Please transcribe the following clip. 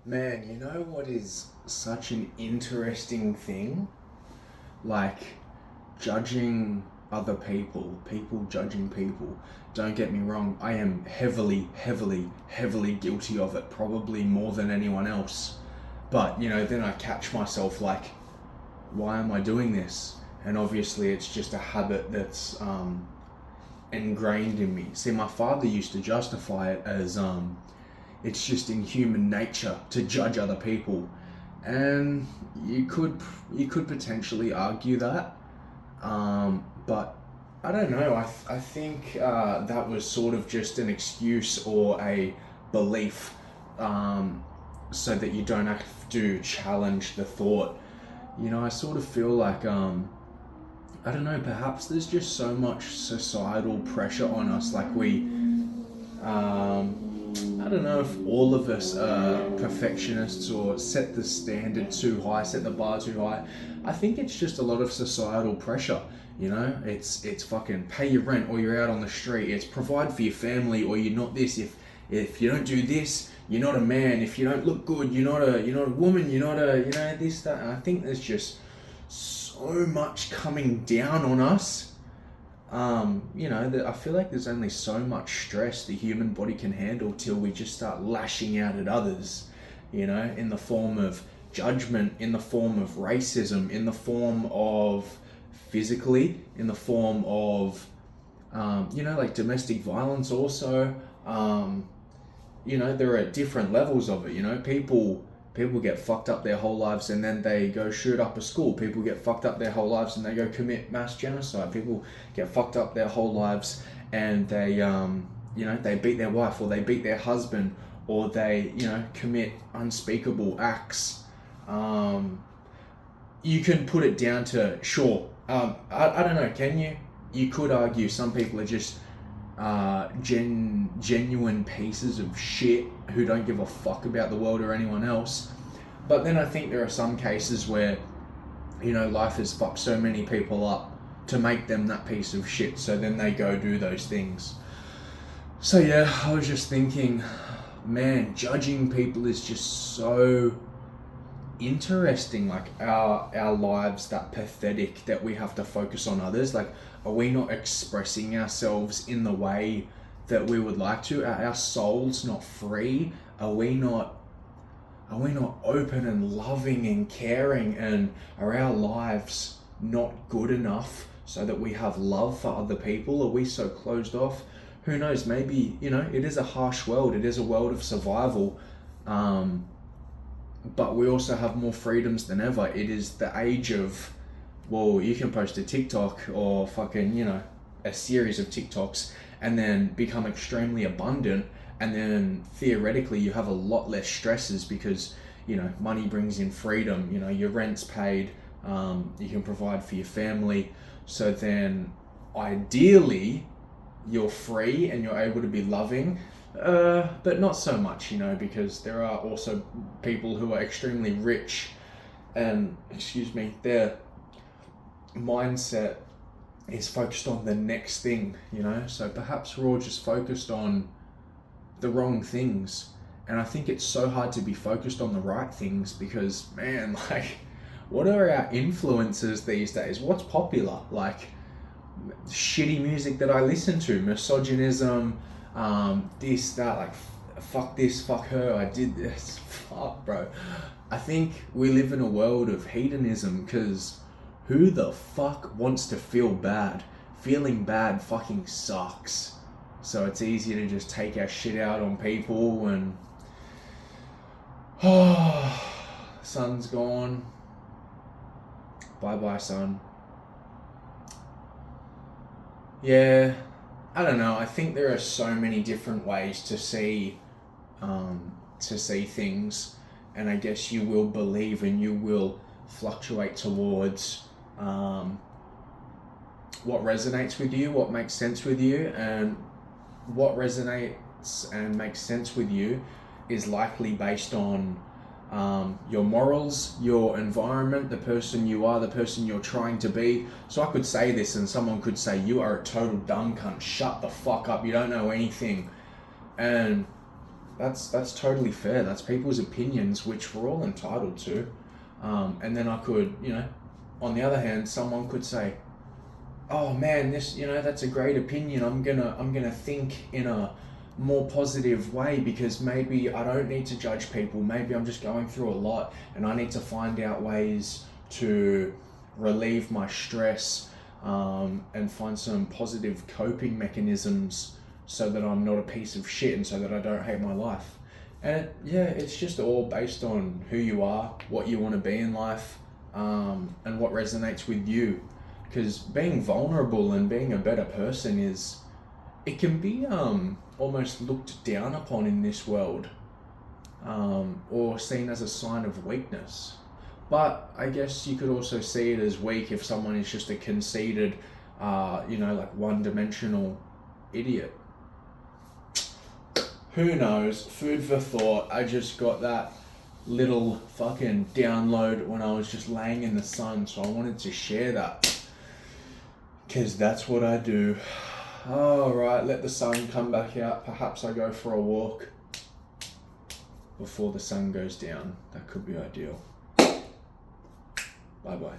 Man, you know what is such an interesting thing? Like judging other people, people judging people. Don't get me wrong, I am heavily, heavily, heavily guilty of it, probably more than anyone else. But, then I catch myself like, why am I doing this? And obviously, it's just a habit that's ingrained in me. See, my father used to justify it as it's just in human nature to judge other people, and you could potentially argue that, but I don't know. I think that was sort of just an excuse or a belief, so that you don't have to challenge the thought. I sort of feel like I don't know. Perhaps there's just so much societal pressure on us. Like I don't know if all of us are perfectionists or set the standard too high, set the bar too high. I think it's just a lot of societal pressure. It's fucking pay your rent or you're out on the street. It's provide for your family or you're not this. If you don't do this, you're not a man. If you don't look good, you're not a woman. You're not a this that. And I think there's just so much coming down on us. I feel like there's only so much stress the human body can handle till we just start lashing out at others, in the form of judgment, in the form of racism, in the form of physically, in the form of, like domestic violence also. There are different levels of it, people get fucked up their whole lives and then they go shoot up a school. People get fucked up their whole lives and they go commit mass genocide. People get fucked up their whole lives and they beat their wife or they beat their husband or they, commit unspeakable acts. You can put it down to, sure, I don't know, can you? You could argue some people are just genuine pieces of shit who don't give a fuck about the world or anyone else. But then I think there are some cases where, life has fucked so many people up to make them that piece of shit, so then they go do those things. So yeah, I was just thinking, man, judging people is just so interesting. Like our lives that pathetic that we have to focus on others. Like, are we not expressing ourselves in the way that we would like to? Are our souls not free? Are we not open and loving and caring? And are our lives not good enough so that we have love for other people? Are we so closed off? Who knows? Maybe, it is a harsh world. It is a world of survival. But we also have more freedoms than ever. It is the age of, well, you can post a TikTok or fucking, a series of TikToks and then become extremely abundant. And then theoretically you have a lot less stresses because, money brings in freedom, your rent's paid, you can provide for your family. So then ideally you're free and you're able to be loving. But not so much, because there are also people who are extremely rich and, their mindset is focused on the next thing, so perhaps we're all just focused on the wrong things. And I think it's so hard to be focused on the right things because, man, like, what are our influences these days? What's popular? Like, shitty music that I listen to, misogynism, this, that, like, fuck this, fuck her, I did this, fuck, bro. I think we live in a world of hedonism because who the fuck wants to feel bad? Feeling bad fucking sucks. So it's easier to just take our shit out on people and, sun's gone. Bye-bye, sun. Yeah, I don't know. I think there are so many different ways to see things, and I guess you will believe and you will fluctuate towards what resonates with you, what makes sense with you, and what resonates and makes sense with you is likely based on your morals, your environment, the person you are, the person you're trying to be. So I could say this and someone could say, you are a total dumb cunt, shut the fuck up, you don't know anything. And that's totally fair. That's people's opinions, which we're all entitled to. And then I could, on the other hand, someone could say, oh man, this, that's a great opinion. I'm gonna think in a more positive way, because maybe I don't need to judge people. Maybe I'm just going through a lot and I need to find out ways to relieve my stress, and find some positive coping mechanisms so that I'm not a piece of shit and so that I don't hate my life. And it's just all based on who you are, what you want to be in life, and what resonates with you. Because being vulnerable and being a better person it can be almost looked down upon in this world, or seen as a sign of weakness. But I guess you could also see it as weak if someone is just a conceited, like one-dimensional idiot. Who knows? Food for thought. I just got that little fucking download when I was just laying in the sun, so I wanted to share that. Because that's what I do. Alright, let the sun come back out. Perhaps I go for a walk before the sun goes down. That could be ideal. Bye-bye.